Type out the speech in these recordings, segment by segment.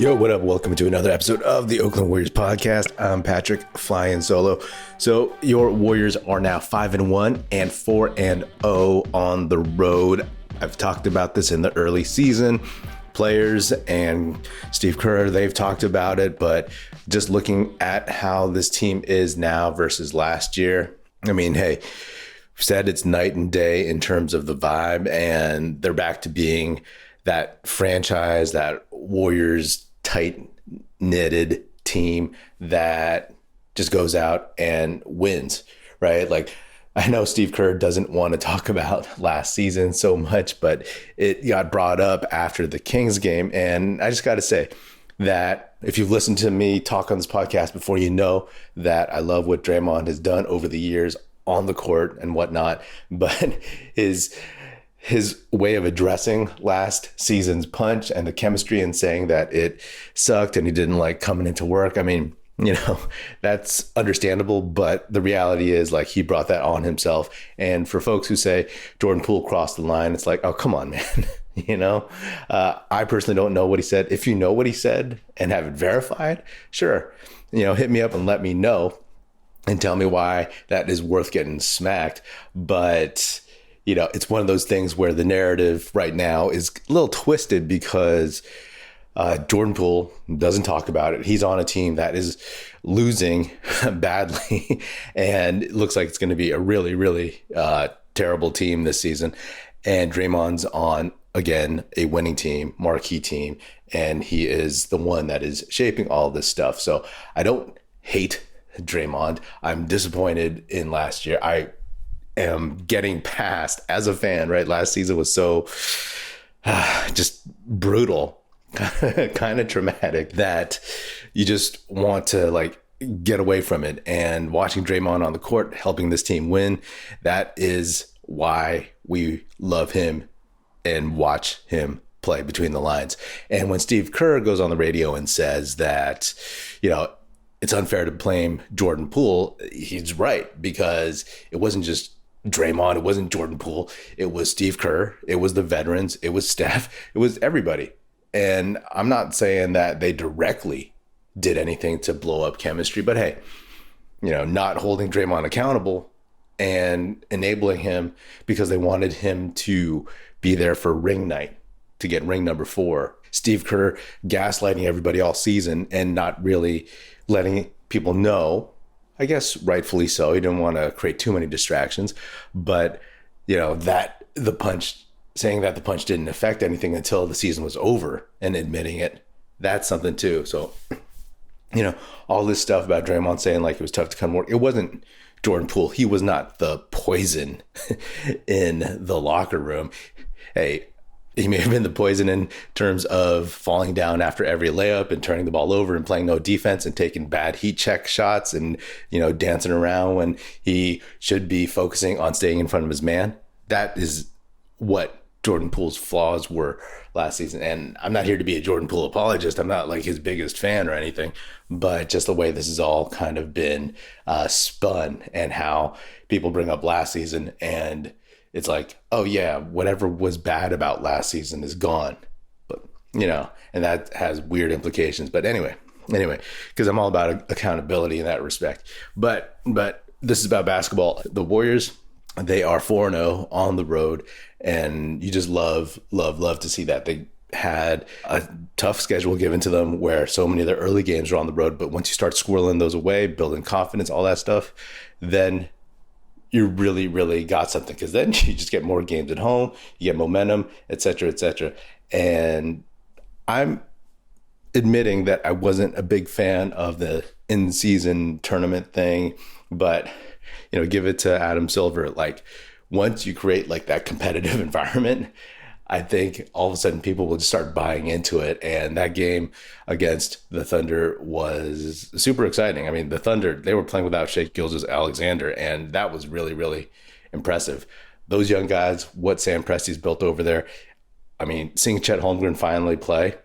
Yo, what up? Welcome to another episode of the Oakland Warriors podcast. I'm Patrick, flying solo. So your Warriors are now 5-1 and 4-0 on the road. I've talked about this in the early season. Players and Steve Kerr, they've talked about it, but just looking at how this team is now versus last year, I mean, hey, said it's night and day in terms of the vibe, and they're back to being that franchise, that Warriors tight knitted team that just goes out and wins, right? Like, I know Steve Kerr doesn't want to talk about last season so much, but it got brought up after the Kings game. And I just got to say that if you've listened to me talk on this podcast before, you know that I love what Draymond has done over the years on the court and whatnot, but his way of addressing last season's punch and the chemistry and saying that it sucked and he didn't like coming into work. I mean, you know, that's understandable, but the reality is, like, he brought that on himself. And for folks who say Jordan Poole crossed the line, it's like, oh, come on, man. You know, I personally don't know what he said. If you know what he said and have it verified, sure, you know, hit me up and let me know and tell me why that is worth getting smacked. But you know, it's one of those things where the narrative right now is a little twisted because Jordan Poole doesn't talk about it. He's on a team that is losing badly, and it looks like it's going to be a really, really terrible team this season. And Draymond's on, again, a winning team, marquee team, and he is the one that is shaping all this stuff. So I don't hate Draymond. I'm disappointed in last year. I am getting past as a fan, right? Last season was so just brutal, kind of traumatic, that you just want to like get away from it. And watching Draymond on the court helping this team win, that is why we love him and watch him play between the lines. And when Steve Kerr goes on the radio and says that, you know, it's unfair to blame Jordan Poole, he's right, because it wasn't just Draymond, it wasn't Jordan Poole, it was Steve Kerr, it was the veterans, it was Steph, it was everybody. And I'm not saying that they directly did anything to blow up chemistry, but hey, you know, not holding Draymond accountable and enabling him because they wanted him to be there for ring night, to get ring number 4. Steve Kerr gaslighting everybody all season and not really letting people know, I guess rightfully so. He didn't want to create too many distractions, but you know, that the punch, saying that the punch didn't affect anything until the season was over and admitting it, that's something too. So, you know, all this stuff about Draymond saying like it was tough to come to work. It wasn't Jordan Poole. He was not the poison in the locker room. Hey, he may have been the poison in terms of falling down after every layup and turning the ball over and playing no defense and taking bad heat check shots and, you know, dancing around when he should be focusing on staying in front of his man. That is what Jordan Poole's flaws were last season. And I'm not here to be a Jordan Poole apologist. I'm not like his biggest fan or anything, but just the way this has all kind of been spun and how people bring up last season and it's like, oh yeah, whatever was bad about last season is gone. But, you know, and that has weird implications. But anyway, because I'm all about accountability in that respect. But this is about basketball. The Warriors, they are 4-0 on the road, and you just love to see that. They had a tough schedule given to them where so many of their early games are on the road. But once you start squirreling those away, building confidence, all that stuff, then you really, really got something, because then you just get more games at home, you get momentum, et cetera, And I'm admitting that I wasn't a big fan of the in-season tournament thing, but, you know, give it to Adam Silver. Like, once you create like that competitive environment, I think all of a sudden people will just start buying into it. And that game against the Thunder was super exciting. I mean, the Thunder, they were playing without Shai Gilgeous-Alexander, and that was really, really impressive. Those young guys, what Sam Presti's built over there. I mean, seeing Chet Holmgren finally play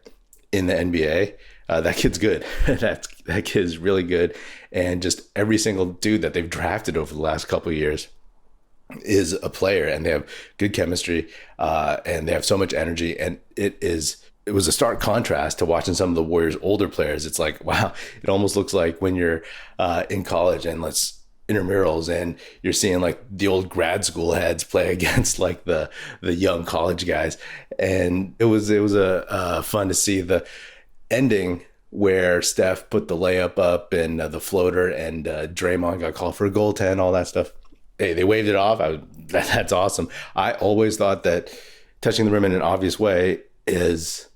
in the NBA, that kid's good. That kid's really good. And just every single dude that they've drafted over the last couple of years is a player, and they have good chemistry, and they have so much energy, and it is it was a stark contrast to watching some of the Warriors' older players. It's like, wow, it almost looks like when you're in college and intramurals and you're seeing like the old grad school heads play against like the young college guys. And it was a fun to see the ending where Steph put the layup up and the floater, and Draymond got called for a goaltend, all that stuff. Hey, they waved it off. That's awesome. I always thought that touching the rim in an obvious way is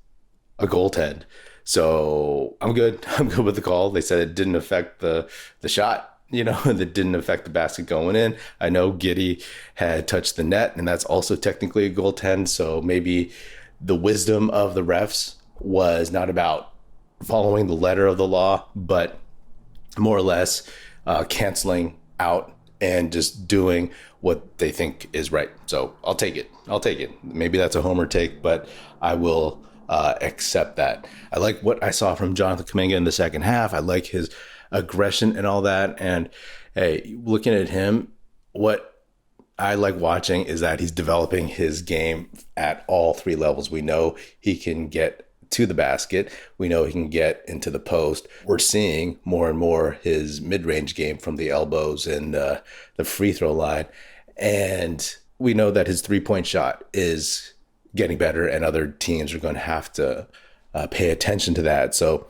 a goaltend. So I'm good. I'm good with the call. They said it didn't affect the shot, that didn't affect the basket going in. I know Giddey had touched the net, and that's also technically a goaltend. So maybe the wisdom of the refs was not about following the letter of the law, but more or less canceling out and just doing what they think is right. So I'll take it. Maybe that's a homer take, but I will accept that. I like what I saw from Jonathan Kuminga in the second half. I like his aggression and all that. And hey, looking at him, what I like watching is that he's developing his game at all three levels. We know he can get to the basket. We know he can get into the post. We're seeing more and more his mid-range game from the elbows and the free throw line. And we know that his three-point shot is getting better, and other teams are going to have to pay attention to that. So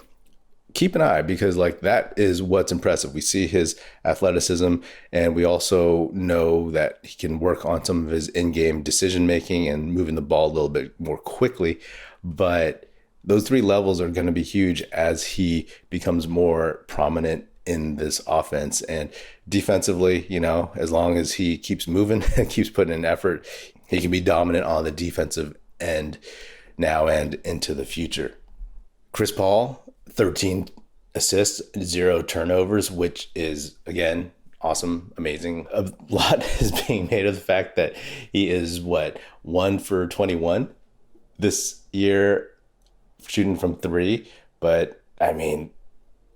keep an eye, because like that is what's impressive. We see his athleticism, and we also know that he can work on some of his in-game decision-making and moving the ball a little bit more quickly. But those three levels are going to be huge as he becomes more prominent in this offense. And defensively, as long as he keeps moving and keeps putting in effort, he can be dominant on the defensive end now and into the future. Chris Paul, 13 assists, 0 turnovers, which is, again, awesome, amazing. A lot is being made of the fact that he is 1 for 21 this year, shooting from 3. But I mean,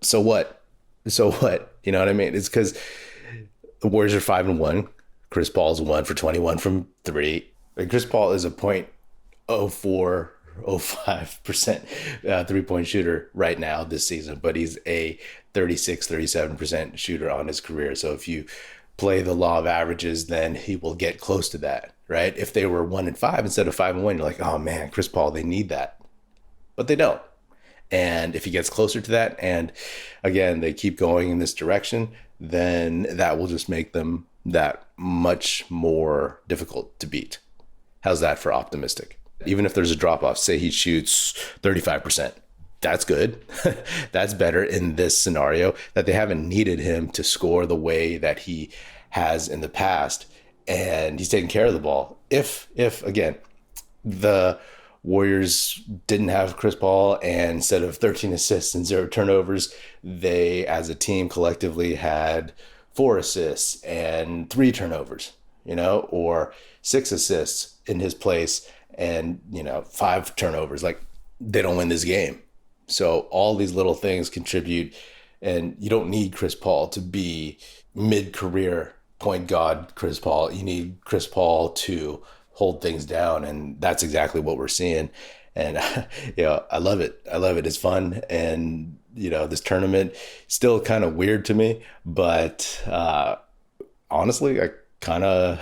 so what? You know what I mean? It's because the Warriors are 5-1. Chris Paul's 1 for 21 from 3. Like, Chris Paul is a 0.05% three-point shooter right now this season, but he's a 37% shooter on his career. So if you play the law of averages, then he will get close to that, right? If they were 1-5 instead of 5-1, you're like, oh man, Chris Paul, they need that. But they don't. And if he gets closer to that, and again, they keep going in this direction, then that will just make them that much more difficult to beat. How's that for optimistic? Even if there's a drop off, say he shoots 35%, that's good. That's better in this scenario, that they haven't needed him to score the way that he has in the past, and he's taking care of the ball. If again, the Warriors didn't have Chris Paul, and instead of 13 assists and 0 turnovers, they as a team collectively had 4 assists and 3 turnovers, or 6 assists in his place and, 5 turnovers. Like, they don't win this game. So all these little things contribute, and you don't need Chris Paul to be mid-career point guard Chris Paul. You need Chris Paul to hold things down, and that's exactly what we're seeing. And I love it. It's fun. And this tournament still kind of weird to me, but honestly, I kind of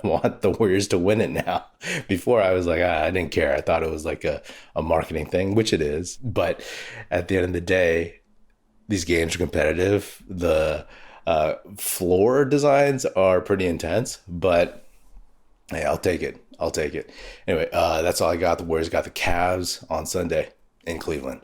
want the Warriors to win it now. Before, I was like, I didn't care. I thought it was like a marketing thing, which it is. But at the end of the day, these games are competitive. The floor designs are pretty intense, but hey, I'll take it. Anyway, that's all I got. The Warriors got the Cavs on Sunday in Cleveland.